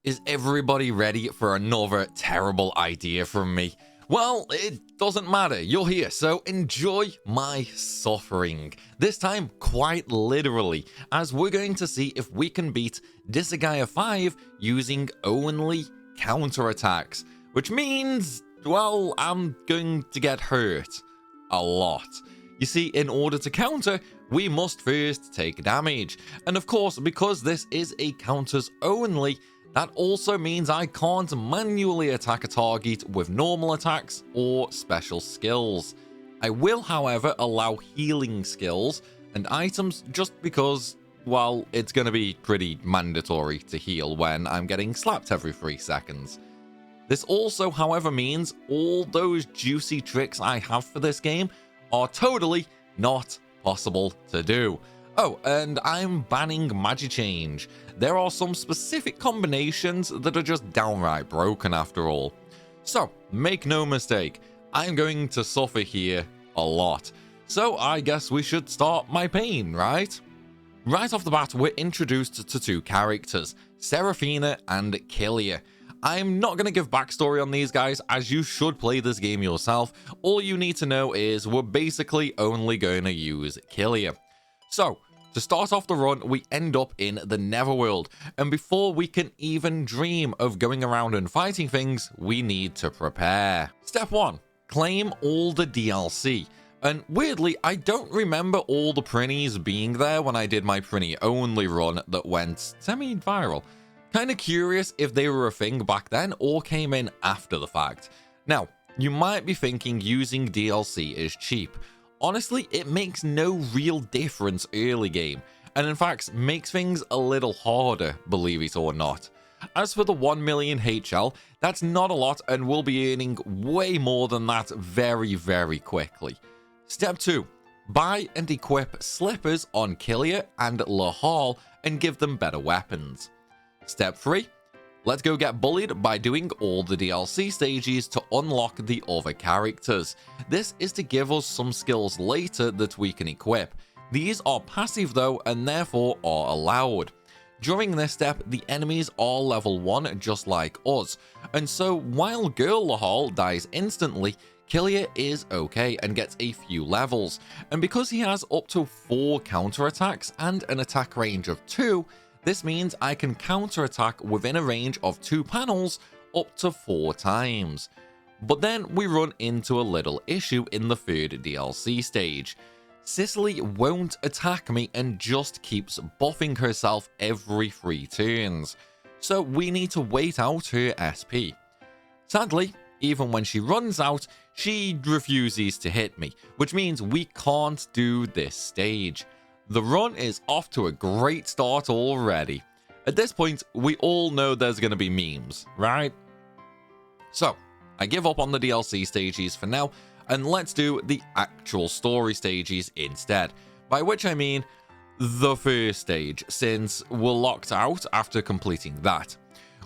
Is everybody ready for another terrible idea from me? Well, it doesn't matter, you're here, so enjoy my suffering. This time, quite literally, as we're going to see if we can beat Disgaea 5 using only counterattacks. Which means, well, I'm going to get hurt. A lot. You see, in order to counter, we must first take damage. And of course, because this is a counters only, that also means I can't manually attack a target with normal attacks or special skills. I will, however, allow healing skills and items just because, well, it's going to be pretty mandatory to heal when I'm getting slapped every 3 seconds. This also, however, means all those juicy tricks I have for this game are totally not possible to do. Oh, and I'm banning Magichange. There are some specific combinations that are just downright broken after all. So, make no mistake, I'm going to suffer here a lot. So I guess we should start my pain, right? Right off the bat, we're introduced to 2 characters, Seraphina and Killia. I'm not going to give backstory on these guys, as you should play this game yourself. All you need to know is we're basically only going to use Killia. So, to start off the run, we end up in the Netherworld, and before we can even dream of going around and fighting things, we need to prepare. Step 1. Claim all the DLC. And weirdly, I don't remember all the Prinnies being there when I did my Prinny only run that went semi-viral. Kinda curious if they were a thing back then or came in after the fact. Now, you might be thinking using DLC is cheap. Honestly, it makes no real difference early game, and in fact makes things a little harder, believe it or not. As for the 1 million HL, that's not a lot and we'll be earning way more than that very, very quickly. Step 2. Buy and equip slippers on Killia and Hall and give them better weapons. Step 3. Let's go get bullied by doing all the DLC stages to unlock the other characters. This is to give us some skills later that we can equip. These are passive though, and therefore are allowed. During this step, the enemies are level 1 just like us, and so while Girl Lahal dies instantly, Killia is okay and gets a few levels, and because he has up to 4 counterattacks and an attack range of 2, this means I can counterattack within a range of 2 panels up to 4 times. But then we run into a little issue in the 3rd DLC stage. Cicely won't attack me and just keeps buffing herself every 3 turns, so we need to wait out her SP. Sadly, even when she runs out, she refuses to hit me, which means we can't do this stage. The run is off to a great start already. At this point, we all know there's going to be memes, right? So, I give up on the DLC stages for now, and let's do the actual story stages instead. By which I mean the first stage, since we're locked out after completing that.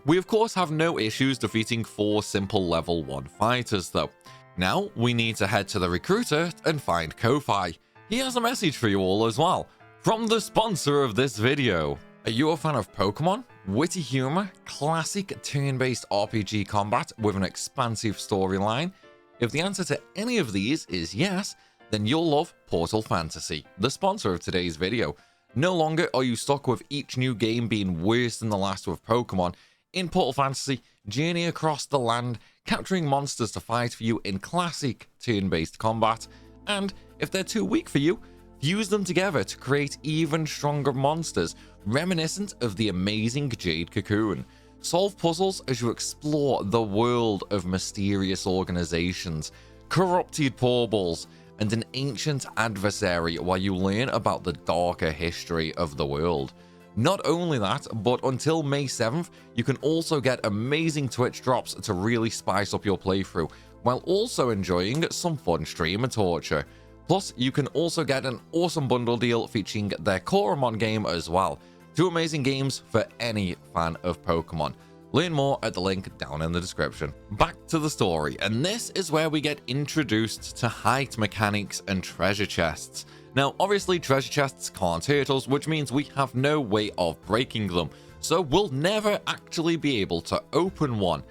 We of course have no issues defeating 4 simple level 1 fighters though. Now, we need to head to the recruiter and find Ko-Fi. He has a message for you all as well, from the sponsor of this video. Are you a fan of Pokemon? Witty humor, classic turn-based RPG combat with an expansive storyline? If the answer to any of these is yes, then you'll love Portal Fantasy, the sponsor of today's video. No longer are you stuck with each new game being worse than the last with Pokemon. In Portal Fantasy, journey across the land, capturing monsters to fight for you in classic turn-based combat, and if they're too weak for you, fuse them together to create even stronger monsters, reminiscent of the amazing Jade Cocoon. Solve puzzles as you explore the world of mysterious organizations, corrupted portals, and an ancient adversary while you learn about the darker history of the world. Not only that, but until May 7th, you can also get amazing Twitch drops to really spice up your playthrough, while also enjoying some fun streamer torture. Plus, you can also get an awesome bundle deal featuring their Koromon game as well. 2 amazing games for any fan of Pokemon. Learn more at the link down in the description. Back to the story, and this is where we get introduced to height mechanics and treasure chests. Now, obviously treasure chests can't hurt us, which means we have no way of breaking them. so we'll never actually be able to open one.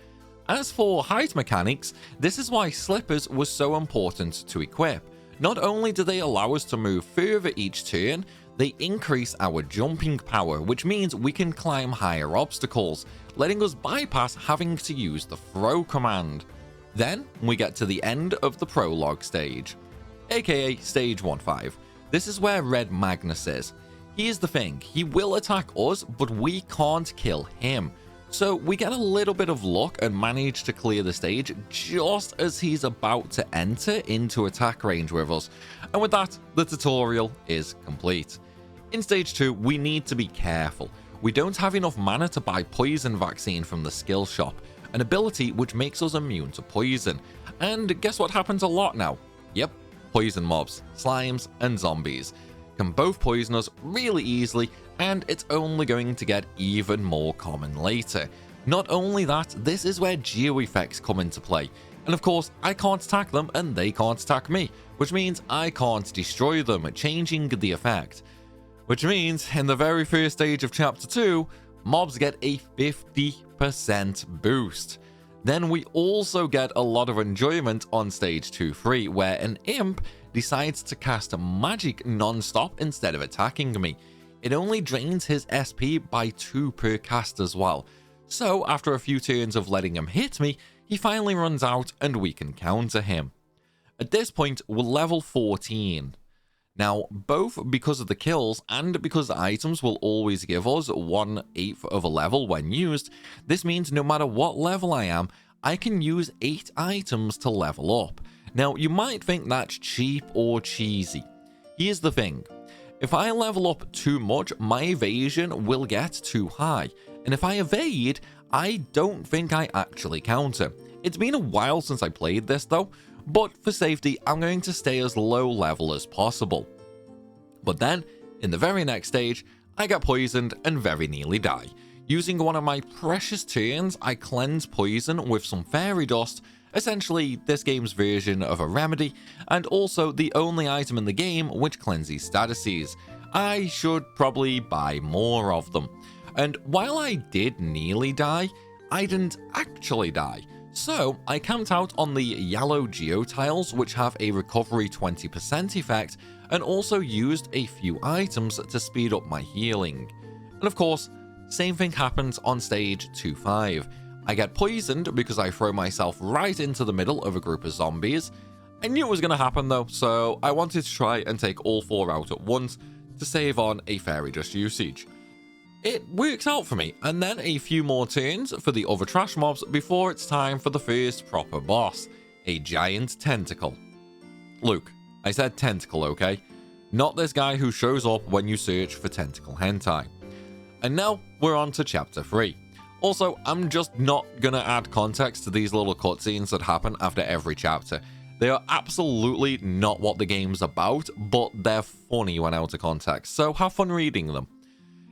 As for height mechanics, this is why slippers was so important to equip. Not only do they allow us to move further each turn, they increase our jumping power, which means we can climb higher obstacles, letting us bypass having to use the throw command. Then we get to the end of the prologue stage, aka stage 1-5. This is where Red Magnus is. Here's the thing, he will attack us, but we can't kill him. So we get a little bit of luck and manage to clear the stage just as he's about to enter into attack range with us. And with that, the tutorial is complete. In stage 2, we need to be careful. We don't have enough mana to buy poison vaccine from the skill shop, an ability which makes us immune to poison. And guess what happens a lot now? Yep, poison mobs, slimes, and zombies can both poison us really easily, and it's only going to get even more common later. Not only that, this is where geo effects come into play. And of course, I can't attack them and they can't attack me, which means I can't destroy them, changing the effect. Which means, in the very first stage of Chapter 2, mobs get a 50% boost. Then we also get a lot of enjoyment on stage 2-3, where an imp decides to cast magic non-stop instead of attacking me. It only drains his SP by 2 per cast as well. So after a few turns of letting him hit me, he finally runs out and we can counter him. At this point, we're level 14. Now, both because of the kills and because the items will always give us 1/8 of a level when used, this means no matter what level I am, I can use 8 items to level up. Now, you might think that's cheap or cheesy. Here's the thing. If I level up too much, my evasion will get too high. And if I evade, I don't think I actually counter. It's been a while since I played this though, but for safety, I'm going to stay as low level as possible. But then, in the very next stage, I get poisoned and very nearly die. Using one of my precious turns, I cleanse poison with some fairy dust, essentially this game's version of a remedy, and also the only item in the game which cleanses statuses. I should probably buy more of them. And while I did nearly die, I didn't actually die. So I camped out on the yellow geotiles, which have a recovery 20% effect, and also used a few items to speed up my healing. And of course, same thing happens on stage 2-5. I get poisoned because I throw myself right into the middle of a group of zombies. I knew it was going to happen though, so I wanted to try and take all 4 out at once to save on a fairy dust usage. It works out for me, and then a few more turns for the other trash mobs before it's time for the first proper boss, a giant tentacle. Luke, I said tentacle, okay? Not this guy who shows up when you search for tentacle hentai. And now we're on to chapter 3. Also, I'm just not gonna add context to these little cutscenes that happen after every chapter. They are absolutely not what the game's about, but they're funny when out of context, so have fun reading them.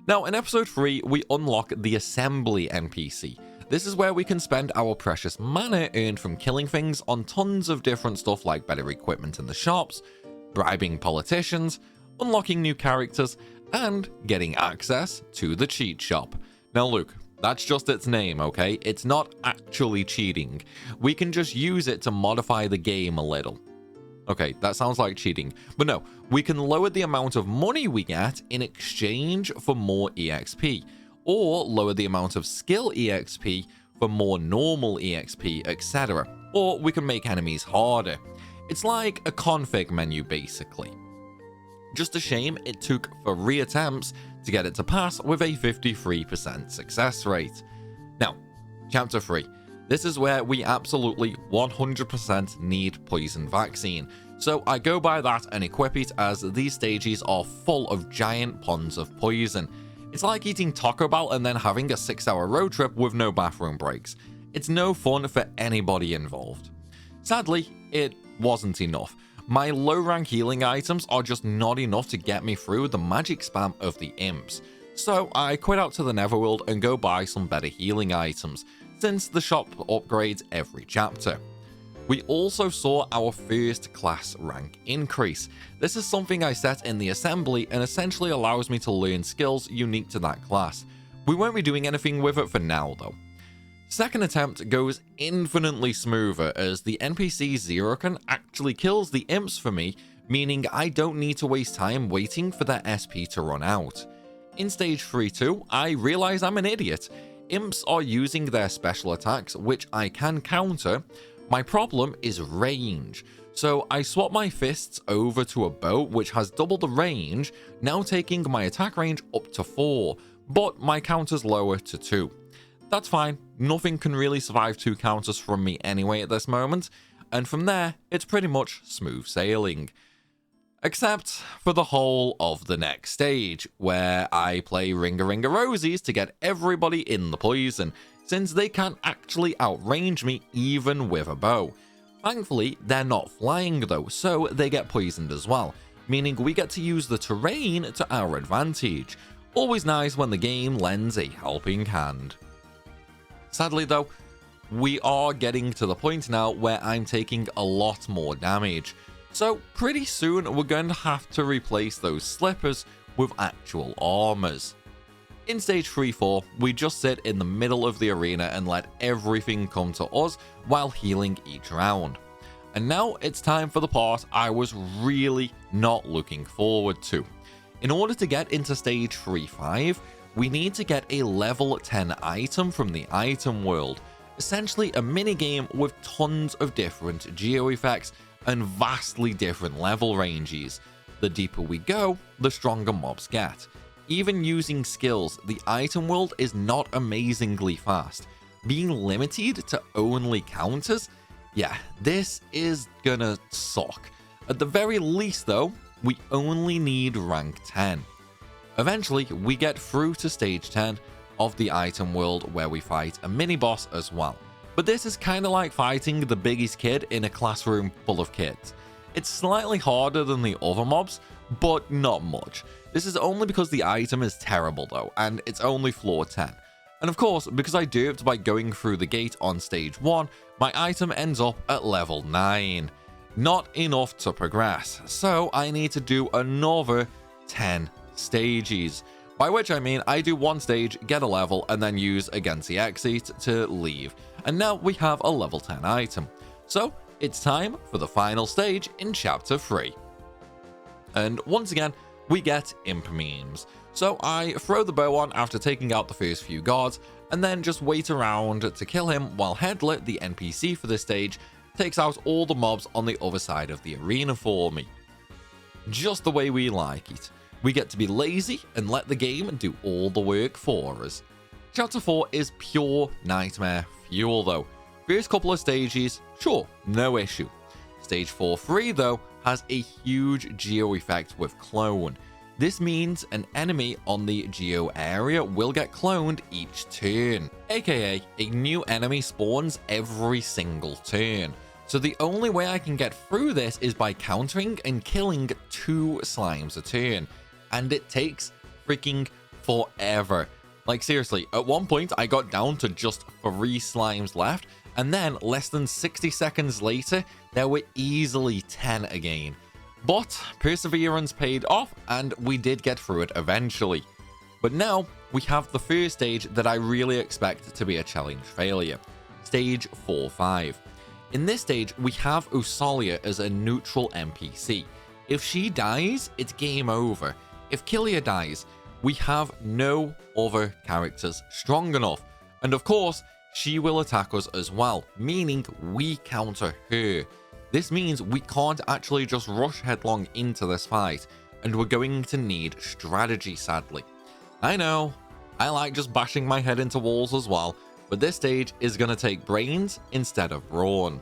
Now, in episode 3, we unlock the Assembly NPC. This is where we can spend our precious mana earned from killing things on tons of different stuff like better equipment in the shops, bribing politicians, unlocking new characters, and getting access to the cheat shop. Now Luke, that's just its name, okay? It's not actually cheating. We can just use it to modify the game a little. Okay, that sounds like cheating. But no, we can lower the amount of money we get in exchange for more EXP, or lower the amount of skill EXP for more normal EXP, etc. Or we can make enemies harder. It's like a config menu, basically. Just a shame it took 3 attempts to get it to pass with a 53% success rate. Now, Chapter 3. This is where we absolutely 100% need poison vaccine, so I go by that and equip it as these stages are full of giant ponds of poison. It's like eating Taco Bell and then having a 6-hour road trip with no bathroom breaks. It's no fun for anybody involved. Sadly, it wasn't enough. My low rank healing items are just not enough to get me through the magic spam of the imps, so I quit out to the Netherworld and go buy some better healing items, since the shop upgrades every chapter. We also saw our first class rank increase. This is something I set in the assembly and essentially allows me to learn skills unique to that class. We won't be doing anything with it for now though. Second attempt goes infinitely smoother as the NPC Zeroken actually kills the imps for me, meaning I don't need to waste time waiting for their SP to run out. In stage 3 too, I realize I'm an idiot. Imps are using their special attacks, which I can counter. My problem is range. So I swap my fists over to a bow, which has double the range, now taking my attack range up to 4, but my counter's lower to 2. That's fine, nothing can really survive 2 counters from me anyway at this moment, and from there, it's pretty much smooth sailing. Except for the whole of the next stage, where I play Ringa Ringa Rosies to get everybody in the poison, since they can't actually outrange me even with a bow. Thankfully, they're not flying though, so they get poisoned as well, meaning we get to use the terrain to our advantage. Always nice when the game lends a helping hand. Sadly though, we are getting to the point now where I'm taking a lot more damage. So pretty soon we're going to have to replace those slippers with actual armors. In stage 3-4, we just sit in the middle of the arena and let everything come to us while healing each round. And now it's time for the part I was really not looking forward to. In order to get into stage 3-5, we need to get a level 10 item from the item world, essentially a minigame with tons of different geo effects and vastly different level ranges. The deeper we go, the stronger mobs get. Even using skills, the item world is not amazingly fast. Being limited to only counters? Yeah, this is gonna suck. At the very least though, we only need rank 10. Eventually, we get through to stage 10 of the item world where we fight a mini-boss as well. But this is kinda like fighting the biggest kid in a classroom full of kids. It's slightly harder than the other mobs, but not much. This is only because the item is terrible though, and it's only floor 10. And of course, because I duped by going through the gate on stage 1, my item ends up at level 9. Not enough to progress, so I need to do another 10 stages. By which I mean I do one stage, get a level, and then use against the exit to leave. And now we have a level 10 item. So it's time for the final stage in chapter 3. And once again, we get imp memes. So I throw the bow on after taking out the first few guards, and then just wait around to kill him while Headlet, the NPC for this stage, takes out all the mobs on the other side of the arena for me. Just the way we like it. We get to be lazy and let the game do all the work for us. Chapter 4 is pure nightmare fuel though. First couple of stages, sure, no issue. Stage 4-3 though has a huge geo effect with clone. This means an enemy on the geo area will get cloned each turn, aka a new enemy spawns every single turn. So the only way I can get through this is by countering and killing 2 slimes a turn. And it takes freaking forever. Like seriously, at one point I got down to just 3 slimes left, and then less than 60 seconds later, there were easily 10 again. But perseverance paid off, and we did get through it eventually. But now, we have the first stage that I really expect to be a challenge failure. Stage 4-5. In this stage, we have Usalia as a neutral NPC. If she dies, it's game over. If Killia dies, we have no other characters strong enough. And of course, she will attack us as well, meaning we counter her. This means we can't actually just rush headlong into this fight, and we're going to need strategy, sadly. I know, I like just bashing my head into walls as well, but this stage is going to take brains instead of brawn.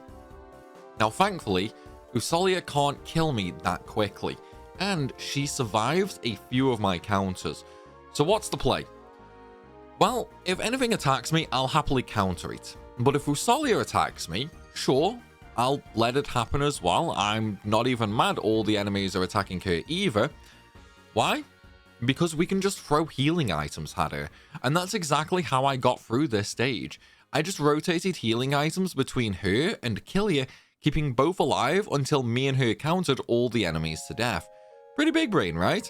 Now thankfully, Usalia can't kill me that quickly, and she survives a few of my counters. So what's the play? Well, if anything attacks me, I'll happily counter it. But if Usalia attacks me, sure, I'll let it happen as well. I'm not even mad all the enemies are attacking her either. Why? Because we can just throw healing items at her. And that's exactly how I got through this stage. I just rotated healing items between her and Killia, keeping both alive until me and her countered all the enemies to death. Pretty big brain, right?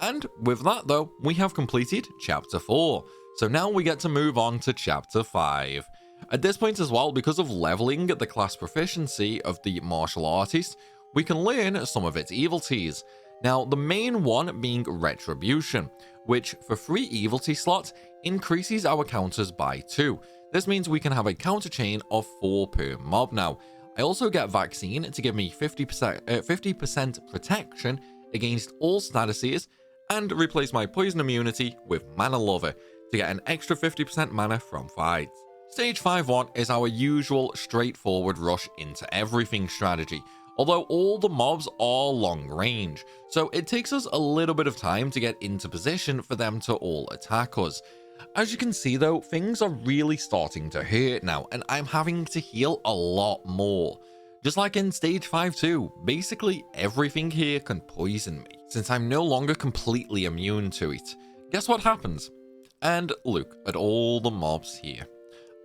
And with that though, we have completed chapter 4. So now we get to move on to Chapter 5. At this point as well, because of leveling the class proficiency of the martial artist, we can learn some of its evilties. Now, the main one being Retribution, which for 3 evilty slots increases our counters by 2. This means we can have a counter chain of 4 per mob now. I also get Vaccine to give me 50% protection against all statuses, and replace my poison immunity with Mana Lover to get an extra 50% mana from fights. Stage 5-1 is our usual straightforward rush into everything strategy, although all the mobs are long range, so it takes us a little bit of time to get into position for them to all attack us. As you can see though, things are really starting to hurt now, and I'm having to heal a lot more. Just like in Stage 5-2, basically everything here can poison me, since I'm no longer completely immune to it. Guess what happens? And look at all the mobs here.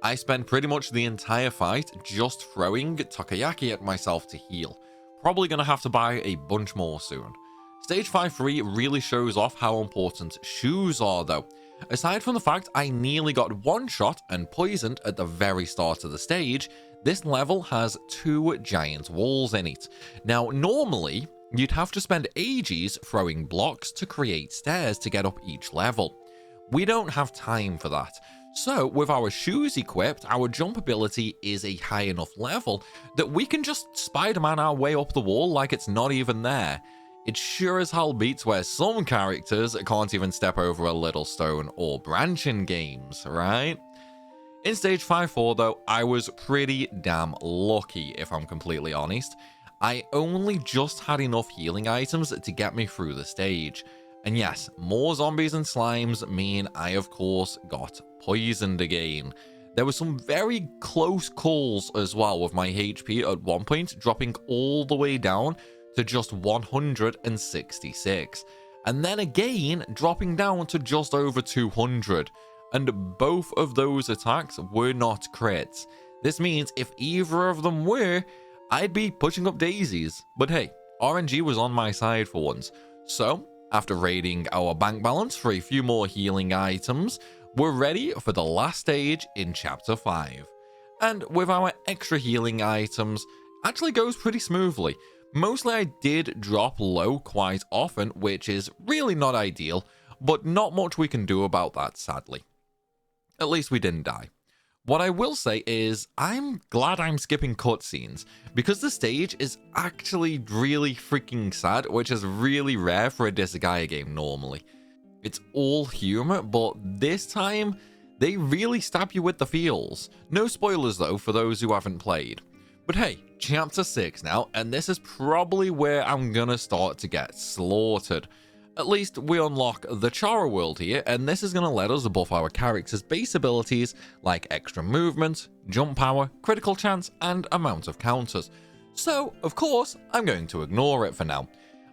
I spend pretty much the entire fight just throwing takoyaki at myself to heal. Probably gonna have to buy a bunch more soon. Stage 5-3 really shows off how important shoes are though. Aside from the fact I nearly got one-shot and poisoned at the very start of the stage, this level has 2 giant walls in it. Now, normally, you'd have to spend ages throwing blocks to create stairs to get up each level. We don't have time for that. So, with our shoes equipped, our jump ability is a high enough level that we can just Spider-Man our way up the wall like it's not even there. It sure as hell beats where some characters can't even step over a little stone or branch in games, right? In Stage 5-4 though, I was pretty damn lucky if I'm completely honest. I only just had enough healing items to get me through the stage. And yes, more zombies and slimes mean I of course got poisoned again. There were some very close calls as well, with my HP at one point dropping all the way down to just 166, and then again dropping down to just over 200, and both of those attacks were not crits. This means if either of them were, I'd be pushing up daisies, but hey, RNG was on my side for once. So, after raiding our bank balance for a few more healing items, we're ready for the last stage in Chapter 5. And with our extra healing items, actually goes pretty smoothly. Mostly I did drop low quite often, which is really not ideal, but not much we can do about that sadly. At least we didn't die. What I will say is, I'm glad I'm skipping cutscenes, because the stage is actually really freaking sad, which is really rare for a Disgaea game normally. It's all humor, but this time, they really stab you with the feels. No spoilers though for those who haven't played. But hey, Chapter 6 now, and this is probably where I'm gonna start to get slaughtered. At least we unlock the Chara world here, and this is going to let us buff our character's base abilities like extra movement, jump power, critical chance, and amount of counters. So, of course, I'm going to ignore it for now.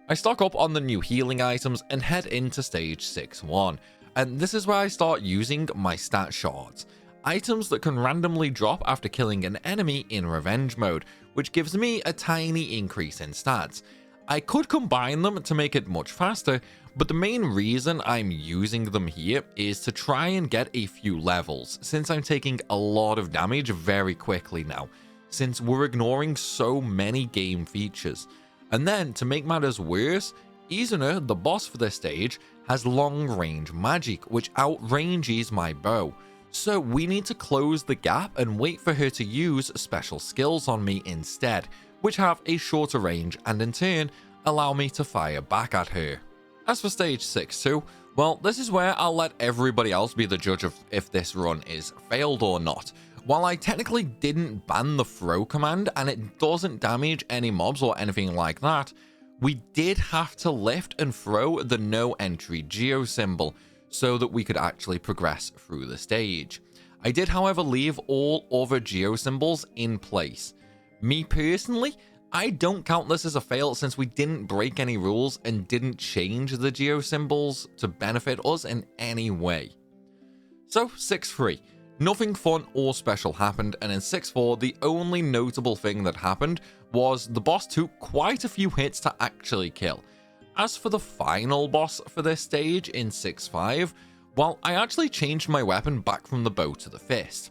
I stock up on the new healing items and head into stage 6-1, and this is where I start using my stat shards. Items that can randomly drop after killing an enemy in revenge mode, which gives me a tiny increase in stats. I could combine them to make it much faster, but the main reason I'm using them here is to try and get a few levels, since I'm taking a lot of damage very quickly now, since we're ignoring so many game features. And then, to make matters worse, Izuna, the boss for this stage, has long range magic, which outranges my bow. So we need to close the gap and wait for her to use special skills on me instead, which have a shorter range and in turn allow me to fire back at her. As for stage 6-2, well, this is where I'll let everybody else be the judge of if this run is failed or not. While I technically didn't ban the throw command and it doesn't damage any mobs or anything like that, we did have to lift and throw the no entry geo symbol so that we could actually progress through the stage. I did however leave all other geo symbols in place. Me personally, I don't count this as a fail since we didn't break any rules and didn't change the geo symbols to benefit us in any way. So 6-3, nothing fun or special happened, and in 6-4 the only notable thing that happened was the boss took quite a few hits to actually kill. As for the final boss for this stage in 6-5, Well, I actually changed my weapon back from the bow to the fist.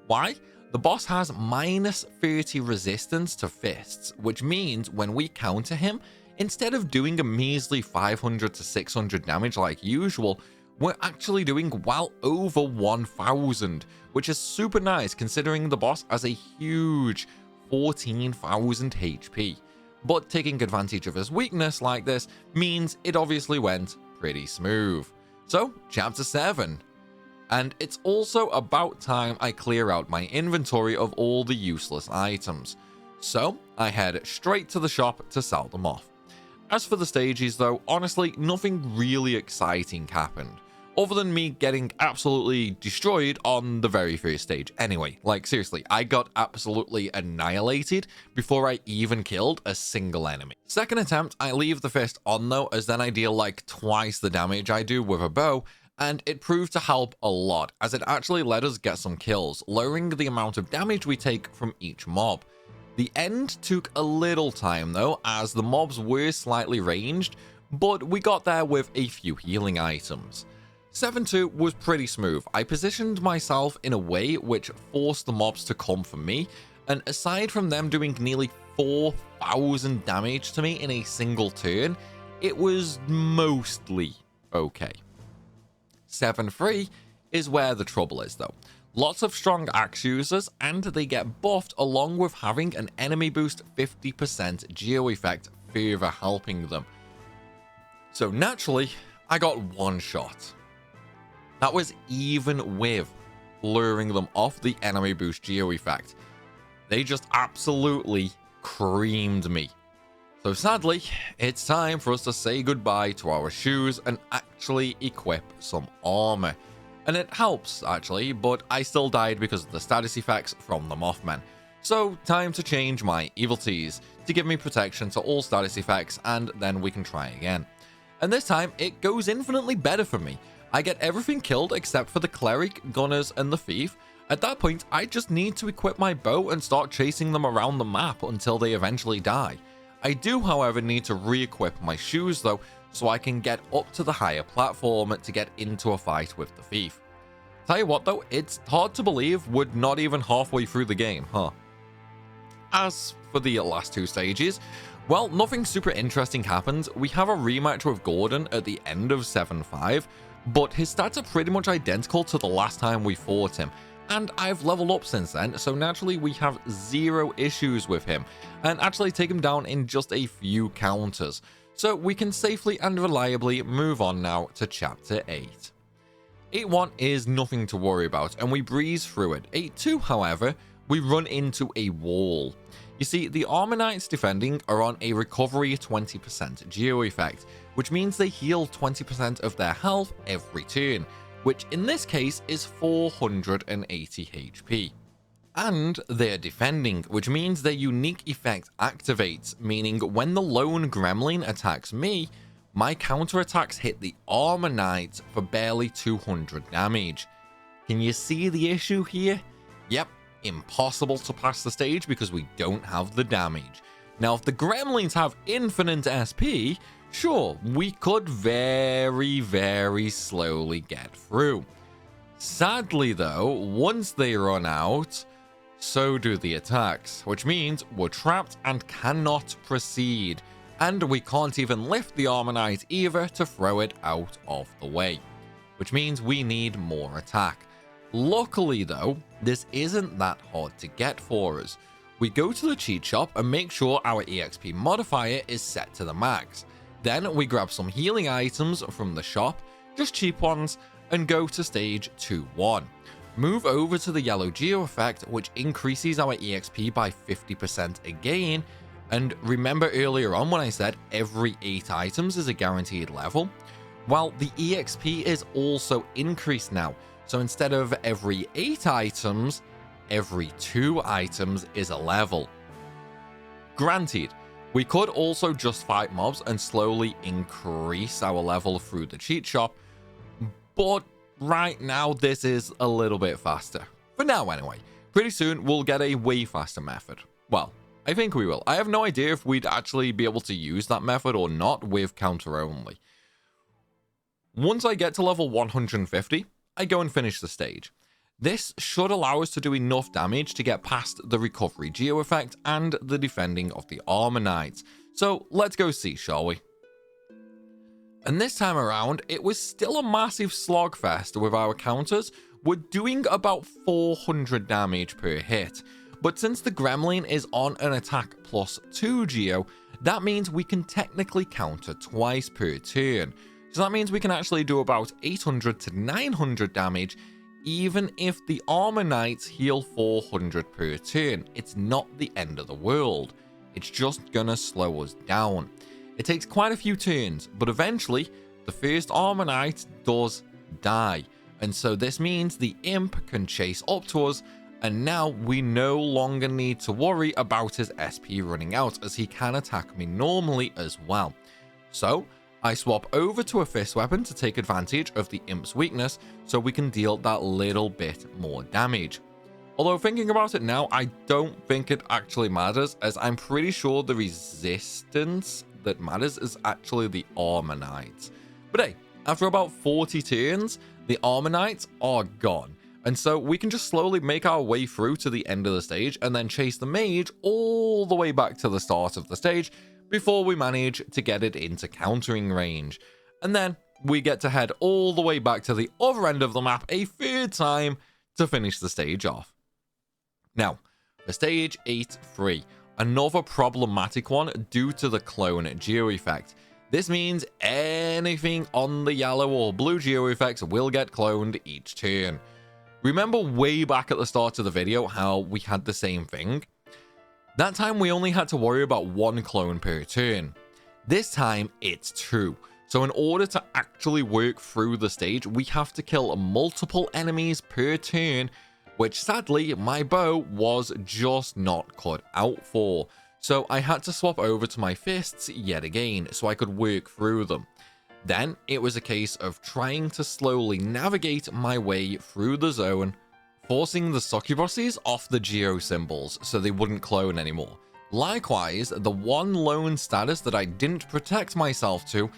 Why? The boss has minus 30 resistance to fists, which means when we counter him, instead of doing a measly 500 to 600 damage like usual, we're actually doing well over 1000, which is super nice considering the boss has a huge 14,000 HP. But taking advantage of his weakness like this means it obviously went pretty smooth. So, chapter 7. And it's also about time I clear out my inventory of all the useless items. So, I head straight to the shop to sell them off. As for the stages though, honestly, nothing really exciting happened, other than me getting absolutely destroyed on the very first stage. Anyway, like seriously, I got absolutely annihilated before I even killed a single enemy. Second attempt, I leave the fist on though, as then I deal like twice the damage I do with a bow, and it proved to help a lot, as it actually let us get some kills, lowering the amount of damage we take from each mob. The end took a little time though, as the mobs were slightly ranged, but we got there with a few healing items. 7-2 was pretty smooth. I positioned myself in a way which forced the mobs to come for me, and aside from them doing nearly 4,000 damage to me in a single turn, it was mostly okay. 7-3 is where the trouble is though. Lots of strong axe users, and they get buffed along with having an enemy boost 50% geo effect further helping them. So naturally, I got one shot. That was even with luring them off the enemy boost geo effect. They just absolutely creamed me. So sadly, it's time for us to say goodbye to our shoes and actually equip some armor. And it helps actually, but I still died because of the status effects from the Mothman. So time to change my Evil Teas to give me protection to all status effects, and then we can try again. And this time it goes infinitely better for me. I get everything killed except for the Cleric, Gunners, and the Thief. At that point, I just need to equip my bow and start chasing them around the map until they eventually die. I do, however, need to re-equip my shoes though, so I can get up to the higher platform to get into a fight with the Thief. Tell you what though, it's hard to believe we're not even halfway through the game, huh? As for the last two stages, well, nothing super interesting happened. We have a rematch with Gordon at the end of 7-5, but his stats are pretty much identical to the last time we fought him, and I've leveled up since then, so naturally we have zero issues with him, and actually take him down in just a few counters. So we can safely and reliably move on now to Chapter 8. 8-1 is nothing to worry about, and we breeze through it. 8-2, however, we run into a wall. You see, the Armor Knights defending are on a recovery 20% geo effect, which means they heal 20% of their health every turn, which in this case is 480 HP. And they're defending, which means their unique effect activates, meaning when the lone gremlin attacks me, my counterattacks hit the Armor Knight for barely 200 damage. Can you see the issue here? Yep, impossible to pass the stage because we don't have the damage. Now, if the gremlins have infinite SP, sure, we could very, very slowly get through. Sadly though, once they run out, so do the attacks, which means we're trapped and cannot proceed. And we can't even lift the Armor Knight either to throw it out of the way, which means we need more attack. Luckily though, this isn't that hard to get for us. We go to the cheat shop and make sure our EXP modifier is set to the max. Then we grab some healing items from the shop, just cheap ones, and go to stage 2-1. Move over to the yellow geo effect, which increases our EXP by 50% again. And remember earlier on when I said every 8 items is a guaranteed level? Well, the EXP is also increased now. So instead of every 8 items, every 2 items is a level. Granted, we could also just fight mobs and slowly increase our level through the cheat shop, but right now this is a little bit faster. For now anyway. Pretty soon we'll get a way faster method. Well, I think we will. I have no idea if we'd actually be able to use that method or not with counter only. Once I get to level 150, I go and finish the stage. This should allow us to do enough damage to get past the recovery geo effect and the defending of the armor knights. So let's go see, shall we? And this time around, it was still a massive slogfest with our counters. We're doing about 400 damage per hit. But since the Gremlin is on an attack +2 geo, that means we can technically counter twice per turn. So that means we can actually do about 800 to 900 damage, even if the armor knights heal 400 per turn. It's not the end of the world. It's just gonna slow us down. It takes quite a few turns, but eventually the first armor knight does die. And so this means the imp can chase up to us, and now we no longer need to worry about his SP running out, as he can attack me normally as well. So I swap over to a fist weapon to take advantage of the imp's weakness so we can deal that little bit more damage. Although thinking about it now, I don't think it actually matters, as I'm pretty sure the resistance that matters is actually the armor knights. But hey, after about 40 turns, the armor knights are gone. And so we can just slowly make our way through to the end of the stage and then chase the mage all the way back to the start of the stage before we manage to get it into countering range. And then we get to head all the way back to the other end of the map a third time to finish the stage off. Now, for stage 8-3, another problematic one due to the clone geo effect. This means anything on the yellow or blue geo effects will get cloned each turn. Remember way back at the start of the video how we had the same thing? That time we only had to worry about one clone per turn. This time it's 2. So in order to actually work through the stage, we have to kill multiple enemies per turn, which sadly my bow was just not cut out for. So I had to swap over to my fists yet again so I could work through them. Then it was a case of trying to slowly navigate my way through the zone, forcing the succubuses off the geo symbols so they wouldn't clone anymore. Likewise, the one lone status that I didn't protect myself to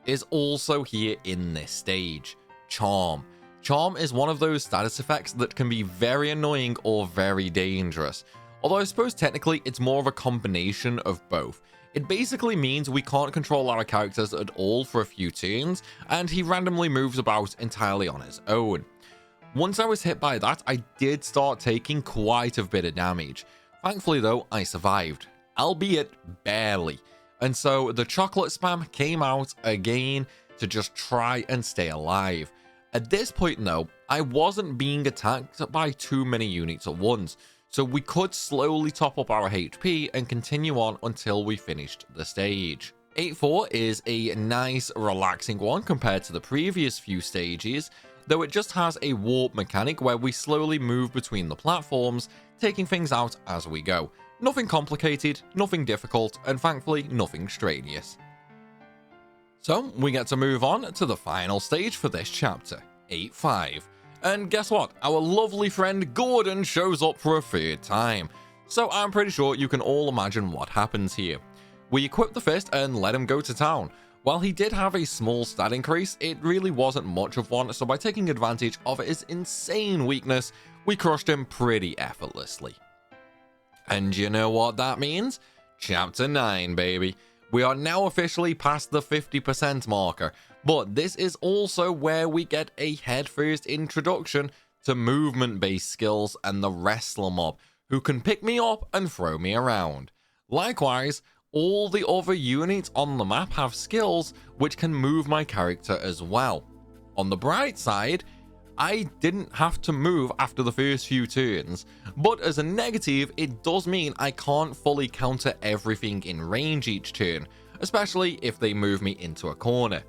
is also here in this stage, Charm. Charm is one of those status effects that can be very annoying or very dangerous. Although I suppose technically it's more of a combination of both. It basically means we can't control our characters at all for a few turns, and he randomly moves about entirely on his own. Once I was hit by that, I did start taking quite a bit of damage. Thankfully though, I survived, albeit barely. And so the chocolate spam came out again to just try and stay alive. At this point though, I wasn't being attacked by too many units at once, so we could slowly top up our HP and continue on until we finished the stage. 8-4 is a nice relaxing one compared to the previous few stages, though it just has a warp mechanic where we slowly move between the platforms, taking things out as we go. Nothing complicated, nothing difficult, and thankfully nothing strenuous. So we get to move on to the final stage for this chapter, 8-5. And guess what? Our lovely friend Gordon shows up for a third time. So I'm pretty sure you can all imagine what happens here. We equip the fist and let him go to town. While he did have a small stat increase, it really wasn't much of one, so by taking advantage of his insane weakness, we crushed him pretty effortlessly. And you know what that means? Chapter 9, baby. We are now officially past the 50% marker, but this is also where we get a head-first introduction to movement-based skills and the wrestler mob, who can pick me up and throw me around. Likewise, all the other units on the map have skills which can move my character as well. On the bright side, I didn't have to move after the first few turns, but as a negative, it does mean I can't fully counter everything in range each turn, especially if they move me into a corner.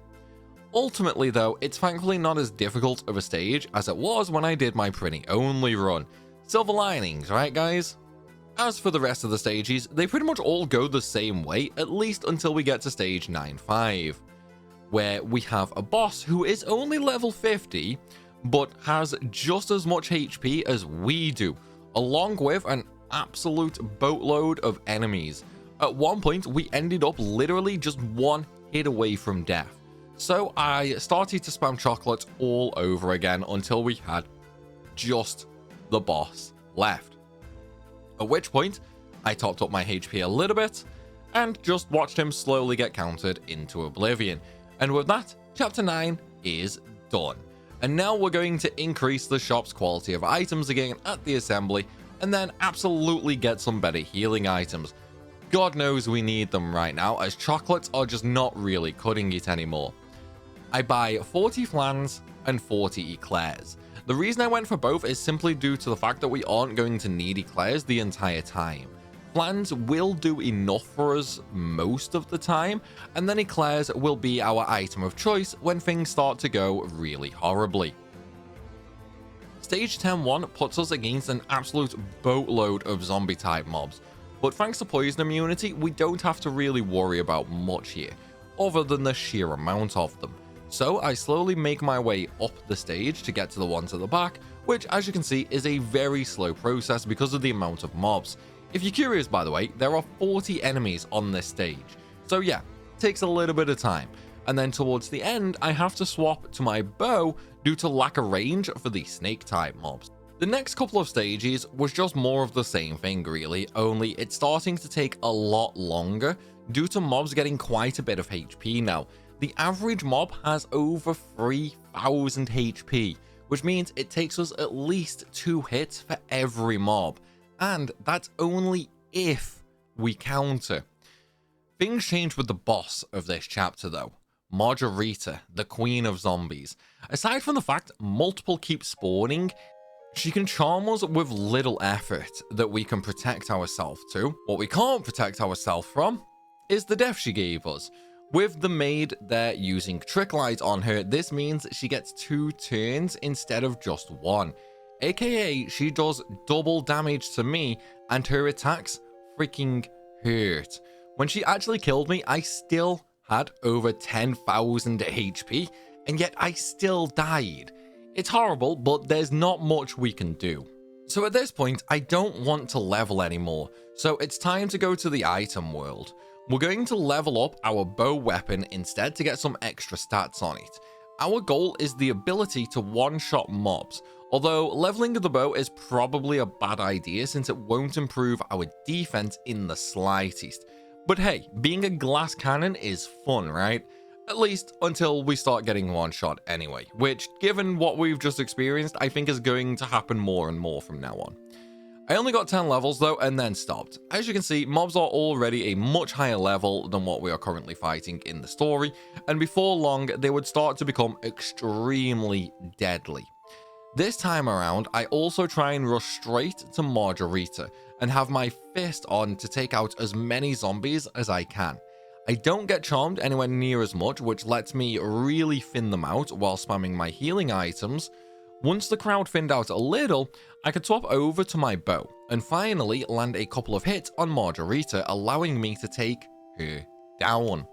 Ultimately though, it's thankfully not as difficult of a stage as it was when I did my Prinny only run. Silver linings, right guys? As for the rest of the stages, they pretty much all go the same way, at least until we get to stage 9-5, where we have a boss who is only level 50, but has just as much HP as we do, along with an absolute boatload of enemies. At one point, we ended up literally just one hit away from death. So I started to spam chocolate all over again until we had just the boss left. At which point, I topped up my HP a little bit and just watched him slowly get countered into oblivion. And with that, Chapter 9 is done. And now we're going to increase the shop's quality of items again at the assembly, and then absolutely get some better healing items. God knows we need them right now, as chocolates are just not really cutting it anymore. I buy 40 flans and 40 eclairs. The reason I went for both is simply due to the fact that we aren't going to need eclairs the entire time. Flans will do enough for us most of the time, and then eclairs will be our item of choice when things start to go really horribly. Stage 10-1 puts us against an absolute boatload of zombie type mobs, but thanks to poison immunity, we don't have to really worry about much here, other than the sheer amount of them. So I slowly make my way up the stage to get to the ones at the back, which as you can see is a very slow process because of the amount of mobs. If you're curious, by the way, there are 40 enemies on this stage, so yeah, it takes a little bit of time. And then towards the end, I have to swap to my bow due to lack of range for the snake type mobs. The next couple of stages was just more of the same thing really, only it's starting to take a lot longer due to mobs getting quite a bit of HP now. The average mob has over 3000 HP, which means it takes us at least 2 hits for every mob. And that's only if we counter. Things change with the boss of this chapter though, Margarita, the queen of zombies. Aside from the fact multiple keep spawning, she can charm us with little effort that we can protect ourselves to. What we can't protect ourselves from is the death she gave us. With the maid there using Trick Light on her, this means she gets 2 turns instead of just 1. AKA, she does double damage to me, and her attacks freaking hurt. When she actually killed me, I still had over 10,000 HP, and yet I still died. It's horrible, but there's not much we can do. So at this point, I don't want to level anymore, so it's time to go to the item world. We're going to level up our bow weapon instead to get some extra stats on it. Our goal is the ability to one-shot mobs, although leveling the bow is probably a bad idea since it won't improve our defense in the slightest. But hey, being a glass cannon is fun, right? At least until we start getting one-shot anyway, which, given what we've just experienced, I think is going to happen more and more from now on. I only got 10 levels though, and then stopped. As you can see, mobs are already a much higher level than what we are currently fighting in the story, and before long, they would start to become extremely deadly. This time around, I also try and rush straight to Margarita, and have my fist on to take out as many zombies as I can. I don't get charmed anywhere near as much, which lets me really thin them out while spamming my healing items. Once the crowd thinned out a little, I could swap over to my bow, and finally land a couple of hits on Margarita, allowing me to take her down.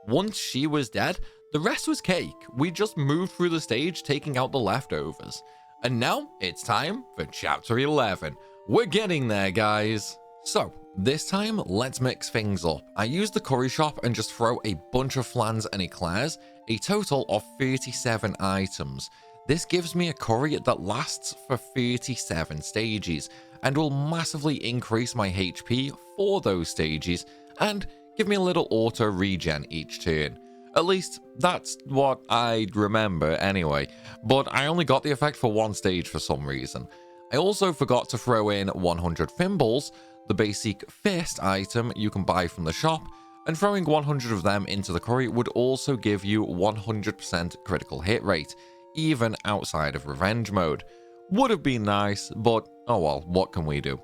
Once she was dead, the rest was cake. We just moved through the stage, taking out the leftovers. And now, it's time for Chapter 11. We're getting there, guys. So, this time, let's mix things up. I use the curry shop and just throw a bunch of flans and eclairs, a total of 37 items. This gives me a curry that lasts for 37 stages, and will massively increase my HP for those stages, and give me a little auto regen each turn. At least, that's what I remember anyway, but I only got the effect for one stage for some reason. I also forgot to throw in 100 thimbles, the basic fist item you can buy from the shop, and throwing 100 of them into the curry would also give you 100% critical hit rate, even outside of revenge mode. Would have been nice, but oh well, what can we do?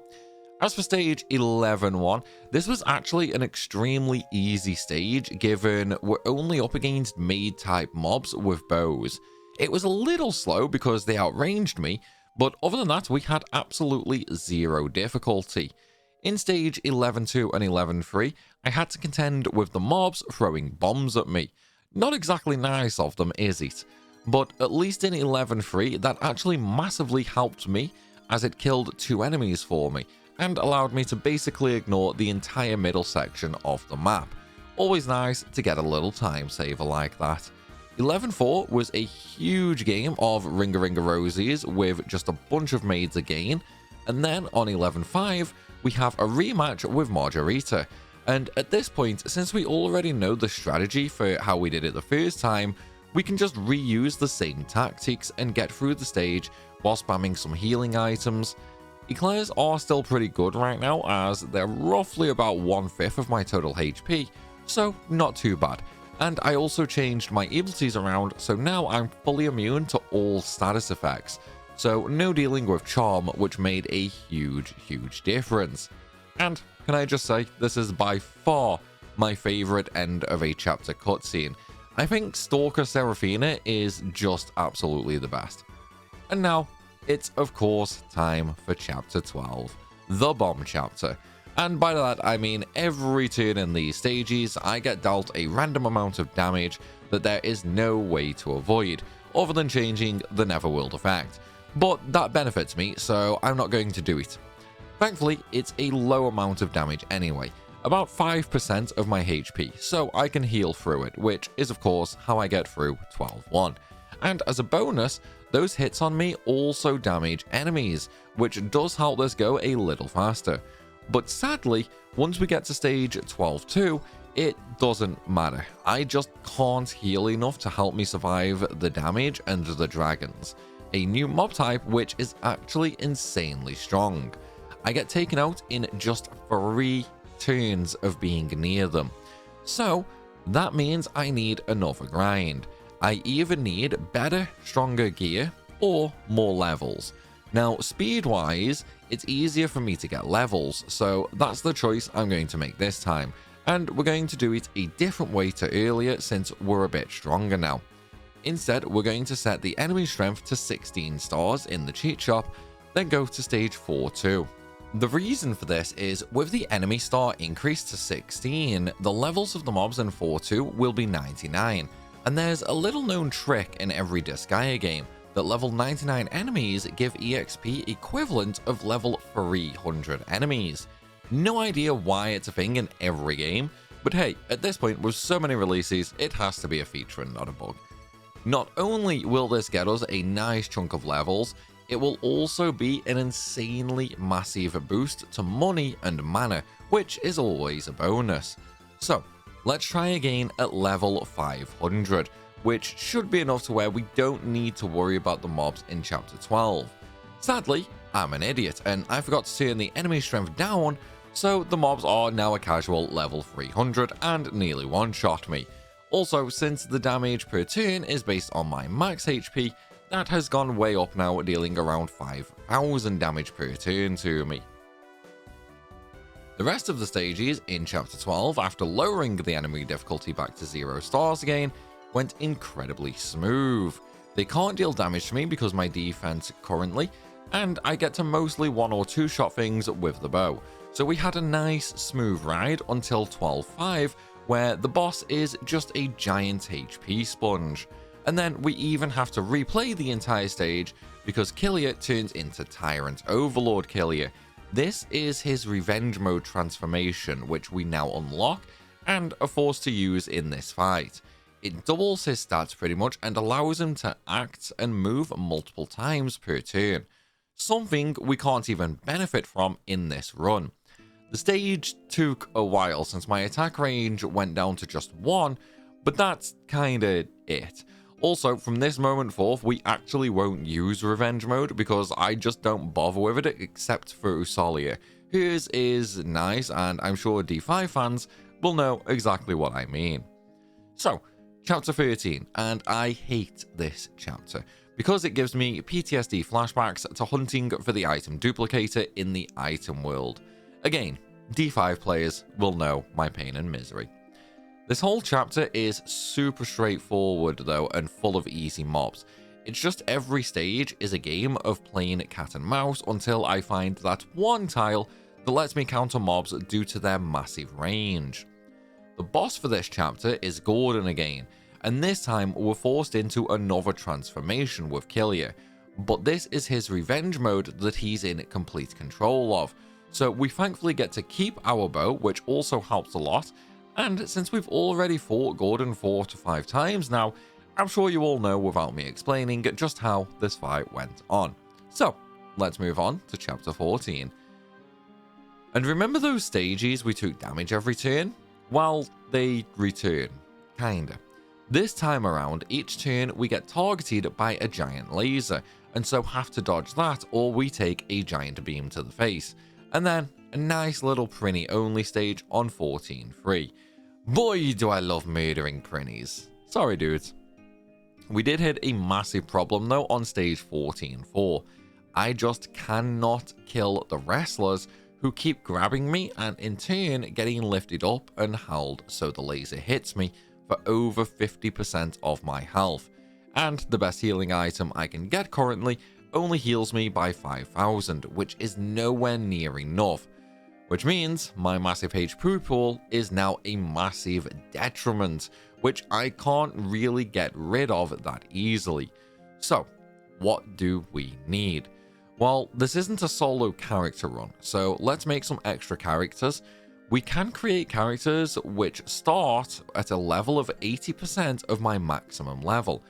As for stage 11-1, this was actually an extremely easy stage given we're only up against maid type mobs with bows. It was a little slow because they outranged me, but other than that we had absolutely zero difficulty. In stage 11-2 and 11-3, I had to contend with the mobs throwing bombs at me. Not exactly nice of them, is it? But at least in 11-3, that actually massively helped me as it killed 2 enemies for me, and allowed me to basically ignore the entire middle section of the map. Always nice to get a little time saver like that. 11-4 was a huge game of Ringa Rosies with just a bunch of maids again, and then on 11-5 we have a rematch with Margarita. And at this point, since we already know the strategy for how we did it the first time, we can just reuse the same tactics and get through the stage while spamming some healing items. Eclairs are still pretty good right now, as they're roughly about 1/5 of my total HP, so not too bad. And I also changed my abilities around, so now I'm fully immune to all status effects, so no dealing with charm, which made a huge difference. And can I just say, this is by far my favorite end of a chapter cutscene. I think Stalker Seraphina is just absolutely the best. And now, it's of course time for chapter 12, the bomb chapter. And by that I mean every turn in these stages I get dealt a random amount of damage that there is no way to avoid, other than changing the Netherworld effect. But that benefits me, so I'm not going to do it. Thankfully, it's a low amount of damage anyway, about 5% of my HP, so I can heal through it, which is of course how I get through 12-1. And as a bonus, those hits on me also damage enemies, which does help this go a little faster. But sadly, once we get to stage 12-2, it doesn't matter. I just can't heal enough to help me survive the damage and the dragons, a new mob type which is actually insanely strong. I get taken out in just 3 turns of being near them. So that means I need another grind. I either need better, stronger gear or more levels. Now, speed-wise, it's easier for me to get levels, so that's the choice I'm going to make this time. And we're going to do it a different way to earlier since we're a bit stronger now. Instead, we're going to set the enemy strength to 16 stars in the cheat shop, then go to stage 4-2. The reason for this is, with the enemy star increased to 16, the levels of the mobs in 4-2 will be 99. And there's a little known trick in every Disgaea game, that level 99 enemies give EXP equivalent of level 300 enemies. No idea why it's a thing in every game, but hey, at this point with so many releases, it has to be a feature and not a bug. Not only will this get us a nice chunk of levels, it will also be an insanely massive boost to money and mana, which is always a bonus. So, let's try again at level 500, which should be enough to where we don't need to worry about the mobs in chapter 12. Sadly, I'm an idiot and I forgot to turn the enemy strength down, so the mobs are now a casual level 300 and nearly one-shot me. Also, since the damage per turn is based on my max HP, that has gone way up now, dealing around 5,000 damage per turn to me. The rest of the stages in chapter 12, after lowering the enemy difficulty back to 0 stars again, went incredibly smooth. They can't deal damage to me because my defense currently, and I get to mostly 1 or 2 shot things with the bow. So we had a nice smooth ride until 12-5, where the boss is just a giant HP sponge. And then we even have to replay the entire stage because Killia turns into Tyrant Overlord Killia. This is his revenge mode transformation, which we now unlock and are forced to use in this fight. It doubles his stats pretty much and allows him to act and move multiple times per turn, something we can't even benefit from in this run. The stage took a while since my attack range went down to just 1, but that's kinda it. Also, from this moment forth, we actually won't use revenge mode because I just don't bother with it except for Usalia. Hers is nice and I'm sure D5 fans will know exactly what I mean. So, chapter 13, and I hate this chapter because it gives me PTSD flashbacks to hunting for the item duplicator in the item world. Again, D5 players will know my pain and misery. This whole chapter is super straightforward though and full of easy mobs. It's just every stage is a game of playing cat and mouse until I find that one tile that lets me counter mobs due to their massive range. The boss for this chapter is Gordon again, and this time we're forced into another transformation with Killia, but this is his revenge mode that he's in complete control of, so we thankfully get to keep our bow, which also helps a lot. And since we've already fought Gordon 4 to 5 times now, I'm sure you all know without me explaining just how this fight went on. So, let's move on to chapter 14. And remember those stages we took damage every turn? Well, they return. Kinda. This time around, each turn we get targeted by a giant laser, and so have to dodge that or we take a giant beam to the face. And then a nice little Prinny only stage on 14-3. Boy, do I love murdering Prinnies. Sorry, dudes. We did hit a massive problem though on stage 14-4. I just cannot kill the wrestlers who keep grabbing me and in turn getting lifted up and held so the laser hits me for over 50% of my health. And the best healing item I can get currently only heals me by 5,000, which is nowhere near enough. Which means my massive HP pool is now a massive detriment, which I can't really get rid of that easily. So, what do we need? Well, this isn't a solo character run, so let's make some extra characters. We can create characters which start at a level of 80% of my maximum level.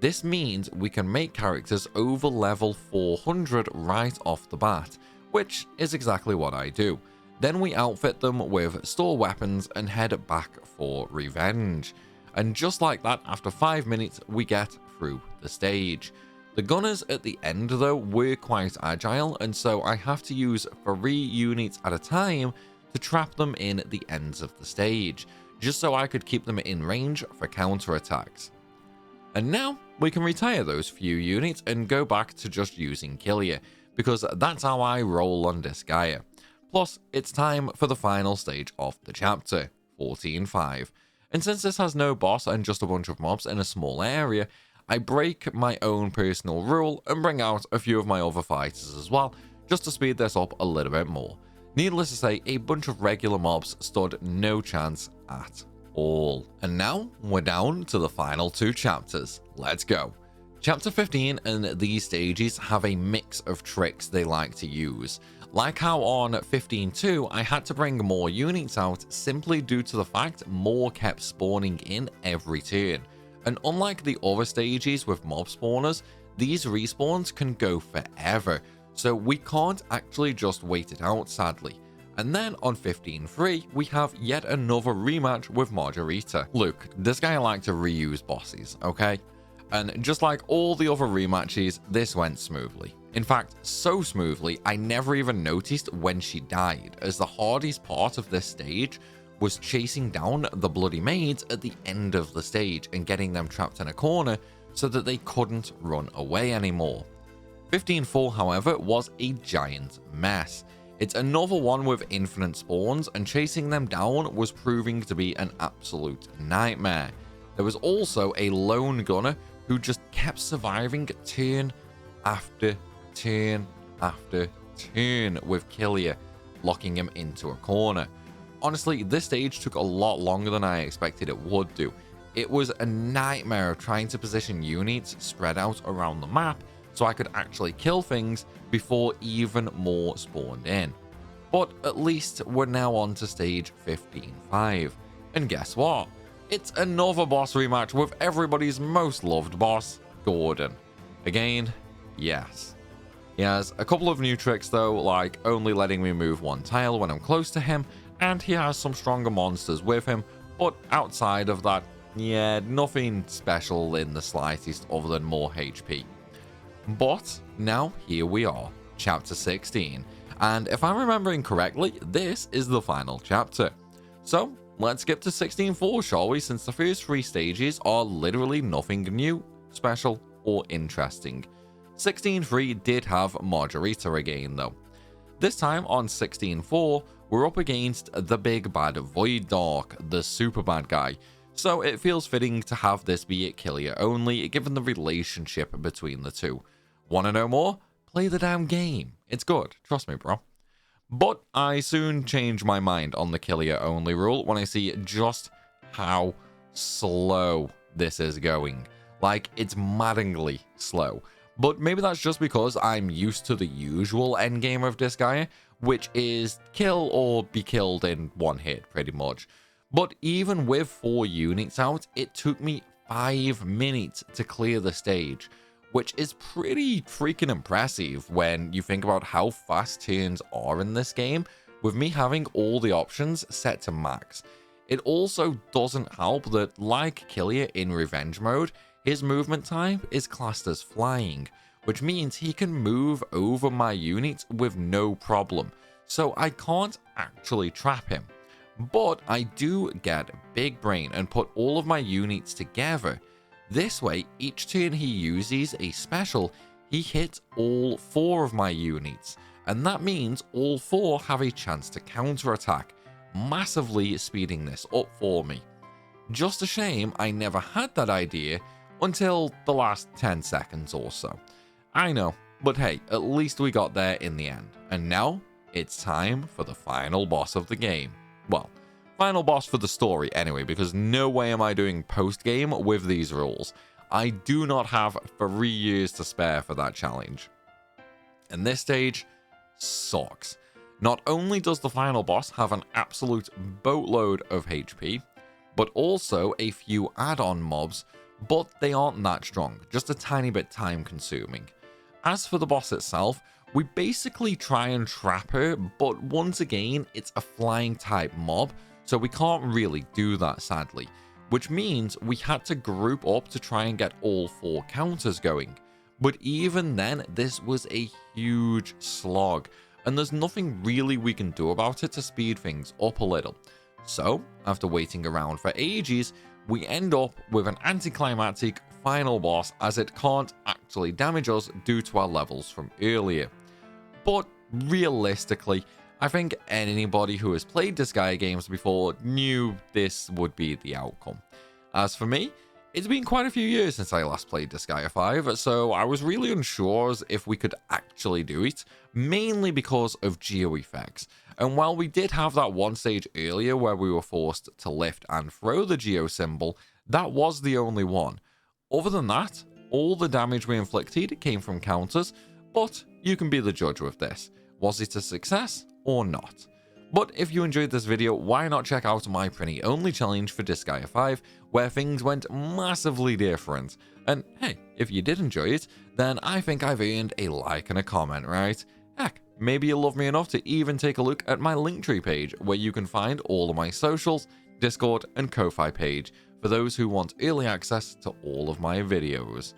This means we can make characters over level 400 right off the bat, which is exactly what I do. Then we outfit them with store weapons and head back for revenge. And just like that, after 5 minutes, we get through the stage. The gunners at the end though were quite agile, and so I have to use 3 units at a time to trap them in the ends of the stage, just so I could keep them in range for counterattacks. And now we can retire those few units and go back to just using Killia, because that's how I roll on Disgaea. Plus, it's time for the final stage of the chapter, 14-5. And since this has no boss and just a bunch of mobs in a small area, I break my own personal rule and bring out a few of my other fighters as well, just to speed this up a little bit more. Needless to say, a bunch of regular mobs stood no chance at all. And now, we're down to the final 2 chapters. Let's go. Chapter 15 and these stages have a mix of tricks they like to use. Like how on 15-2, I had to bring more units out simply due to the fact more kept spawning in every turn. And unlike the other stages with mob spawners, these respawns can go forever, so we can't actually just wait it out sadly. And then on 15-3, we have yet another rematch with Margarita. Look, this guy liked to reuse bosses, okay? And just like all the other rematches, this went smoothly. In fact, so smoothly, I never even noticed when she died, as the hardest part of this stage was chasing down the bloody maids at the end of the stage and getting them trapped in a corner so that they couldn't run away anymore. 15-4, however, was a giant mess. It's another one with infinite spawns, and chasing them down was proving to be an absolute nightmare. There was also a lone gunner who just kept surviving turn after turn after turn with Killia, locking him into a corner. Honestly, this stage took a lot longer than I expected it would do. It was a nightmare of trying to position units spread out around the map so I could actually kill things before even more spawned in. But at least we're now on to stage 15-5. And guess what? It's another boss rematch with everybody's most loved boss, Gordon. Again, yes. He has a couple of new tricks though, like only letting me move 1 tile when I'm close to him, and he has some stronger monsters with him, but outside of that, yeah, nothing special in the slightest other than more HP. But now here we are, chapter 16, and if I'm remembering correctly, this is the final chapter. So let's skip to 16-4, shall we, since the first 3 stages are literally nothing new, special, or interesting. 16-3 did have Margarita again though. This time on 16-4, we're up against the big bad Void Dark, the super bad guy, so it feels fitting to have this be at Killia only, given the relationship between the two. Wanna know more? Play the damn game. It's good, trust me bro. But I soon change my mind on the Killia only rule when I see just how slow this is going. Like, it's maddeningly slow. But maybe that's just because I'm used to the usual endgame of Disgaea, which is kill or be killed in 1 hit, pretty much. But even with 4 units out, it took me 5 minutes to clear the stage, which is pretty freaking impressive when you think about how fast turns are in this game, with me having all the options set to max. It also doesn't help that, like Killia in Revenge mode, his movement type is classed as flying, which means he can move over my units with no problem, so I can't actually trap him. But I do get big brain and put all of my units together. This way, each turn he uses a special, he hits all 4 of my units, and that means all 4 have a chance to counterattack, massively speeding this up for me. Just a shame I never had that idea until the last 10 seconds or so. I know, but hey, at least we got there in the end. And now, it's time for the final boss of the game. Well, final boss for the story anyway, because no way am I doing post-game with these rules. I do not have 3 years to spare for that challenge. And this stage sucks. Not only does the final boss have an absolute boatload of HP, but also a few add-on mobs, but they aren't that strong, just a tiny bit time consuming. As for the boss itself, we basically try and trap her, but once again, it's a flying type mob, so we can't really do that sadly, which means we had to group up to try and get all 4 counters going. But even then, this was a huge slog, and there's nothing really we can do about it to speed things up a little. So, after waiting around for ages, we end up with an anticlimactic final boss, as it can't actually damage us due to our levels from earlier. But realistically, I think anybody who has played Disgaea games before knew this would be the outcome. As for me, it's been quite a few years since I last played Disgaea 5, so I was really unsure as if we could actually do it, mainly because of geo effects. And while we did have that one stage earlier where we were forced to lift and throw the geo symbol, that was the only one. Other than that, all the damage we inflicted came from counters, but you can be the judge with this. Was it a success or not? But if you enjoyed this video, why not check out my Prinny only challenge for Disgaea 5, where things went massively different. And hey, if you did enjoy it, then I think I've earned a like and a comment, right? Heck, maybe you'll love me enough to even take a look at my Linktree page, where you can find all of my socials, Discord, and Ko-Fi page, for those who want early access to all of my videos.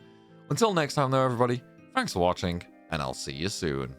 Until next time though everybody, thanks for watching, and I'll see you soon.